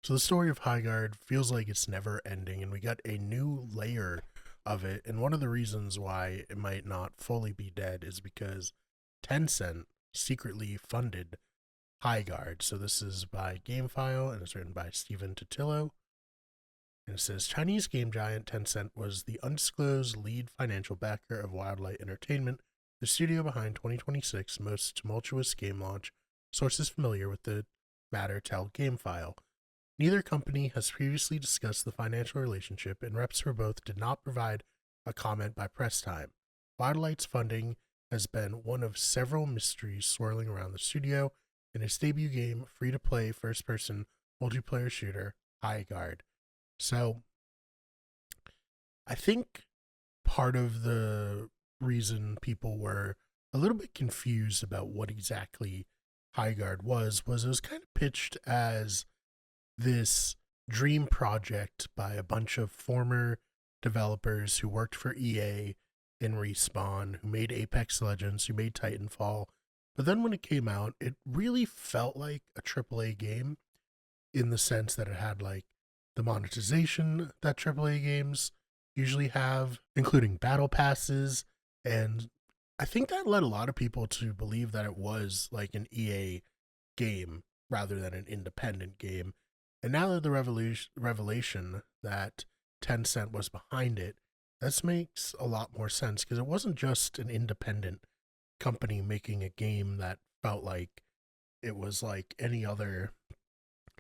So the story of Highguard feels like it's never ending, and we got a new layer of it. And one of the reasons why it might not fully be dead is because Tencent secretly funded Highguard. So this is by GameFile, and it's written by Stephen Totillo. And it says Chinese game giant Tencent was the undisclosed lead financial backer of Wildlight Entertainment, the studio behind 2026's most tumultuous game launch. Sources familiar with the matter tell GameFile. Neither company has previously discussed the financial relationship, and reps for both did not provide a comment by press time. Wildlight's funding has been one of several mysteries swirling around the studio in its debut game, free-to-play first-person multiplayer shooter, Highguard. So, I think part of the reason people were a little bit confused about what exactly Highguard was it was kind of pitched as this dream project by a bunch of former developers who worked for EA and Respawn, who made Apex Legends, who made Titanfall. But then when it came out, it really felt like a AAA game in the sense that it had like the monetization that AAA games usually have, including battle passes. And I think that led a lot of people to believe that it was like an EA game rather than an independent game. And now that the revelation that Tencent was behind it, this makes a lot more sense because it wasn't just an independent company making a game that felt like it was like any other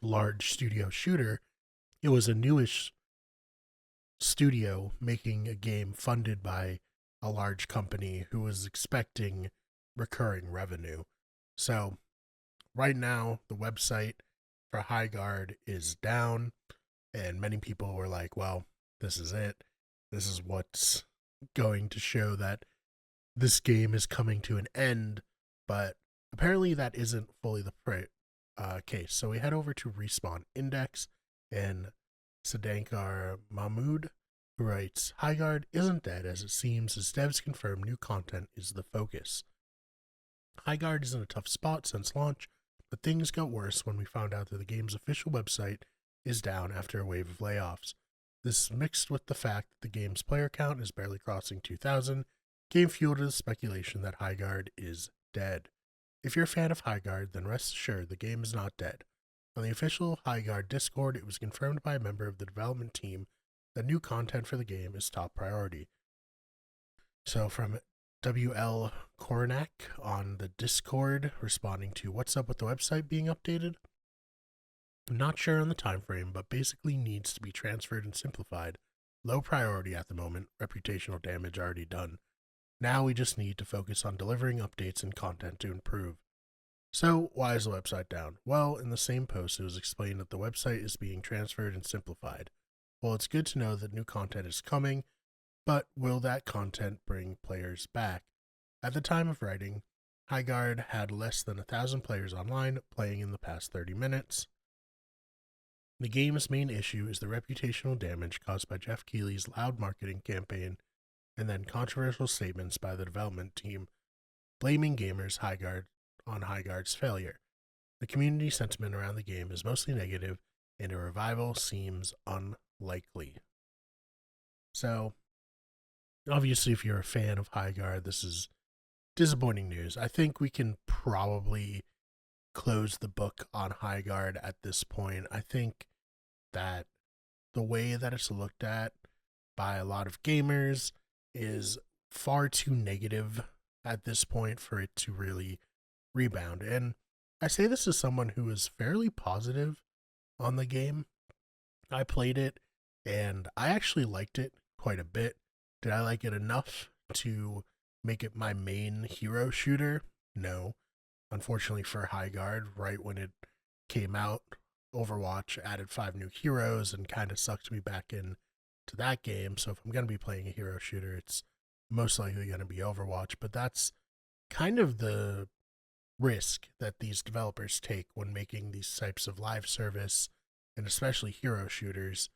large studio shooter. It was a newish studio making a game funded by a large company who was expecting recurring revenue. So, right now, the website for Highguard is down, and many people were like, well, this is it. This is what's going to show that this game is coming to an end, but apparently that isn't fully the case. So we head over to Respawn Index, and Sadankar Mahmood, who writes, Highguard isn't dead as it seems, as devs confirm new content is the focus. Highguard is in a tough spot since launch, but things got worse when we found out that the game's official website is down after a wave of layoffs. This, mixed with the fact that the game's player count is barely crossing 2,000, gave fuel to the speculation that Highguard is dead. If you're a fan of Highguard, then rest assured the game is not dead. On the official Highguard Discord, it was confirmed by a member of the development team that new content for the game is top priority. So from WL Koronak on the Discord, responding to what's up with the website being updated. I'm not sure on the time frame, but basically needs to be transferred and simplified. Low priority at the moment, reputational damage already done. Now we just need to focus on delivering updates and content to improve. So, why is the website down? Well, in the same post, it was explained that the website is being transferred and simplified. Well, it's good to know that new content is coming, but will that content bring players back? At the time of writing, Highguard had less than 1,000 players online playing in the past 30 minutes. The game's main issue is the reputational damage caused by Jeff Keighley's loud marketing campaign and then controversial statements by the development team blaming gamers on Highguard's failure. The community sentiment around the game is mostly negative, and a revival seems unlikely. So, obviously, if you're a fan of Highguard, this is disappointing news. I think we can probably close the book on Highguard at this point. I think that the way that it's looked at by a lot of gamers is far too negative at this point for it to really rebound. And I say this as someone who is fairly positive on the game. I played it and I actually liked it quite a bit. Did I like it enough to make it my main hero shooter? No. Unfortunately for Highguard, right when it came out, Overwatch added 5 new heroes and kind of sucked me back in to that game. So if I'm going to be playing a hero shooter, it's most likely going to be Overwatch. But that's kind of the risk that these developers take when making these types of live service and especially hero shooters,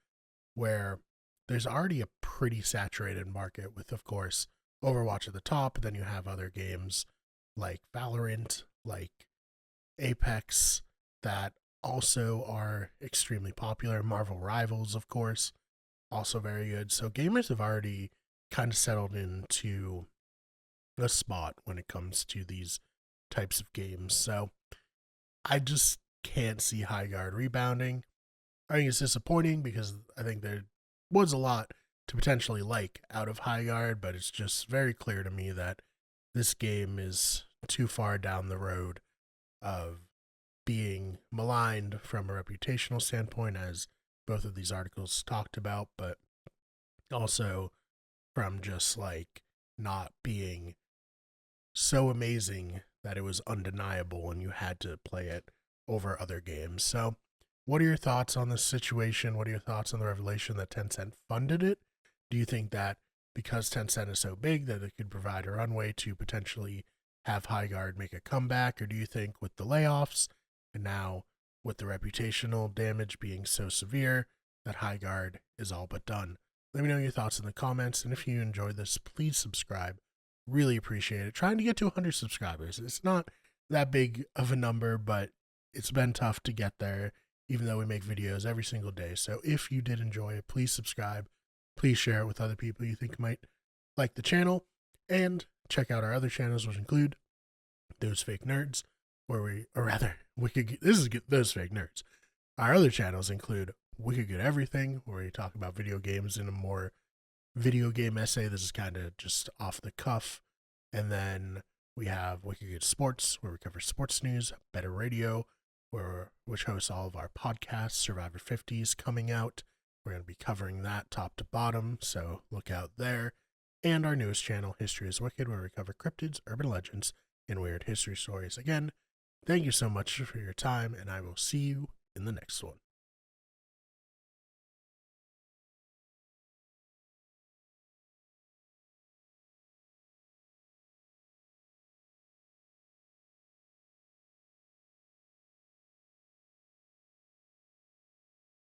where there's already a pretty saturated market with, of course, Overwatch at the top. Then you have other games like Valorant, like Apex, that also are extremely popular. Marvel Rivals, of course, also very good. So gamers have already kind of settled into a spot when it comes to these types of games. So I just can't see Highguard rebounding. I think it's disappointing because I think there was a lot to potentially like out of Highguard, but it's just very clear to me that this game is too far down the road of being maligned from a reputational standpoint, as both of these articles talked about, but also from just like not being so amazing that it was undeniable and you had to play it over other games. So, what are your thoughts on this situation? What are your thoughts on the revelation that Tencent funded it? Do you think that because Tencent is so big that it could provide a runway to potentially have Highguard make a comeback? Or do you think with the layoffs and now with the reputational damage being so severe that Highguard is all but done? Let me know your thoughts in the comments. And if you enjoyed this, please subscribe. Really appreciate it. Trying to get to 100 subscribers. It's not that big of a number, but it's been tough to get there, even though we make videos every single day. So if you did enjoy it, please subscribe. Please share it with other people you think might like the channel. And check out our other channels, which include Those Fake Nerds, where we, or rather, Those Fake Nerds. Our other channels include Wicked Good Everything, where we talk about video games in a more video game essay. This is kind of just off the cuff. And then we have Wicked Good Sports, where we cover sports news, Better Radio, which hosts all of our podcasts. Survivor 50 is coming out. We're going to be covering that top to bottom, so look out there. And our newest channel, History is Wicked, where we cover cryptids, urban legends, and weird history stories. Again, thank you so much for your time, and I will see you in the next one.